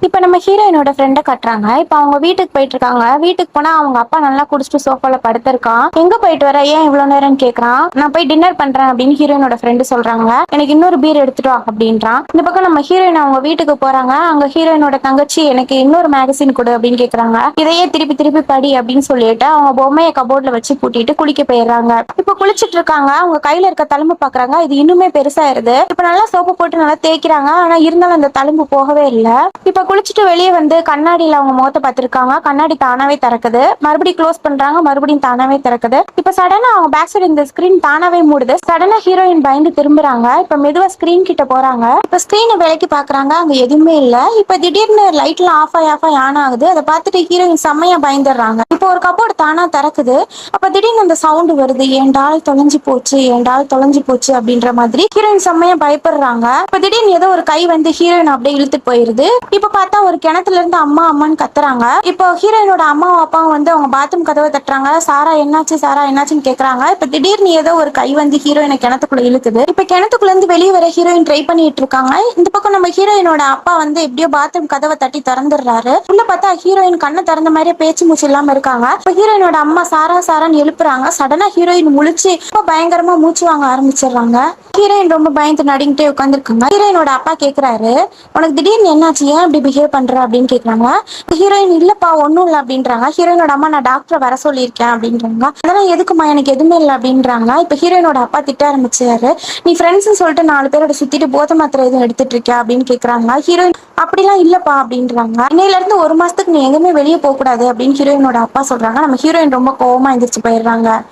இப்ப நம்ம ஹீரோயினோட ஃப்ரெண்ட கட்டுறாங்க. இப்ப அவங்க வீட்டுக்கு போயிட்டு இருக்காங்க. வீட்டுக்கு போனா அவங்க அப்பா நல்லா குடிச்சிட்டு சோஃபால படுத்திருக்கான். எங்க போயிட்டு வர? ஏன் இவ்வளவு நேரம்னு கேக்குறான். நான் போய் டின்னர் பண்றேன் அப்படின்னு ஹீரோயினோட ஃப்ரெண்டு சொல்றாங்க. எனக்கு இன்னொரு பீர் எடுத்துட்டு வா அப்படின்றான். இந்த பக்கம் நம்ம ஹீரோயின் அவங்க வீட்டுக்கு போறாங்க. அங்க ஹீரோயினோட தங்கச்சி எனக்கு இன்னொரு மேகசின் கொடு அப்படின்னு கேக்குறாங்க. இதையே திருப்பி திருப்பி படி அப்படின்னு சொல்லிட்டு அவங்க பொம்மையை கபோர்ட்ல வச்சு பூட்டிட்டு குளிக்க போயிடுறாங்க. இப்ப குளிச்சிட்டு இருக்காங்க. அவங்க கையில இருக்க தழும்பு பாக்குறாங்க. இது இன்னுமே பெருசாயிருது. இப்ப நல்லா சோப்பு போட்டு நல்லா தேய்க்கிறாங்க. ஆனா இருந்தாலும் அந்த தழும்பு போகவே இல்ல. இப்ப குளிச்சுட்டு வெளியே வந்து கண்ணாடியில அவங்க முகத்தை பார்த்திருக்காங்க. கண்ணாடி தானாவே திறக்குது. மறுபடியும் க்ளோஸ் பண்றாங்க. மறுபடியும் தானாவே திறக்குது. இப்ப சடனா அவங்க பேக் சைடு இந்த ஸ்கிரீன் தானாவே மூடுது. சடனா ஹீரோயின் பயந்து திரும்புறாங்க. இப்ப மெதுவா ஸ்கிரீன் கிட்ட போறாங்க. இப்ப ஸ்கிரீனை விலைக்கு பாக்குறாங்க. அங்க எதுவுமே இல்ல. இப்ப திடீர்னு லைட்ல ஆஃப் ஆகி ஆன் ஆகுது. அதை பார்த்துட்டு ஹீரோயின் செம்மையா பயந்துடுறாங்க. இப்போ ஒரு கபோர்டு தானா திறக்குது. அப்ப திடீர்னு அந்த சவுண்ட் வருது. ஏண்டால் தொலைஞ்சு போச்சு, ஏண்டால் தொலைஞ்சு போச்சு அப்படின்ற மாதிரி ஹீரோயின் செம்மையா பயப்படுறாங்க. இப்ப திடீர்னு ஏதோ ஒரு கை வந்து ஹீரோயின் அப்படியே இழுத்துட்டு போயிருது. இப்ப பார்த்தா ஒரு கிணத்துல இருந்து அம்மா அம்மான்னு கத்துறாங்க. இப்போ ஹீரோயினோட அம்மாவும் அப்பாவும் வந்து அவங்க பாத்ரூம் கதவை தட்டுறாங்க. சாரா என்னாச்சு, சாரா என்னாச்சுன்னு கேக்குறாங்க. இப்ப திடீர்னு ஏதோ ஒரு கை வந்து ஹீரோயினை கிணத்துக்குள்ள இழுக்குது. இப்ப கிணத்துக்குள்ள இருந்து வெளியே வர ஹீரோயின் ட்ரை பண்ணிட்டு இருக்காங்க. இந்த பக்கம் நம்ம ஹீரோயினோட அப்பா வந்து எப்படியோ பாத்ரூம் கதவை தட்டி திறந்துடுறாரு. உள்ள பார்த்தா ஹீரோயின் கண்ணை திறந்த மாதிரியே பேச்சு மூச்சு இல்லாம இருக்காங்க. இப்ப ஹீரோயினோட அம்மா சாரா சாரான்னு எழுப்புறாங்க. சடனா ஹீரோயின் முழிச்சு ரொம்ப பயங்கரமா மூச்சு வாங்க ஆரம்பிச்சிடுறாங்க. ஹீரோயின் ரொம்ப பயந்து நடிங்கிட்டே உட்காந்துருக்காங்க. ஹீரோயினோட அப்பா கேக்குறாரு, உனக்கு திடீர்னு என்னாச்சு, ஏன் இப்படி பிஹேவ் பண்ற அப்படின்னு கேக்குறாங்க. ஹீரோயின் இல்லப்பா ஒன்னும் இல்லை அப்படின்றாங்க. ஹீரோயினோட அம்மா நான் டாக்டரை வர சொல்லியிருக்கேன் அப்படின்றாங்க. அதெல்லாம் எதுக்குமா, எனக்கு எதுவுமே இல்லை அப்படின்றாங்க. இப்ப ஹீரோயினோட அப்பா திட்ட ஆரம்பிச்சாரு. நீ ஃப்ரெண்ட்ஸ் சொல்லிட்டு 4 பேரோட சுத்திட்டு போதை மாத்திரை எதுவும் எடுத்துட்டு இருக்கியா அப்படின்னு கேக்குறாங்க. ஹீரோயின் அப்படிலாம் இல்லப்பா அப்படின்றாங்க. இன்னையில இருந்து 1 மாசத்துக்கு நீ எங்கேயுமே வெளியே போக கூடாது அப்படின்னு ஹீரோயினோட அப்பா சொல்றாங்க. நம்ம ஹீரோயின் ரொம்ப கோவமா எந்திரிச்சு போயிடுறாங்க.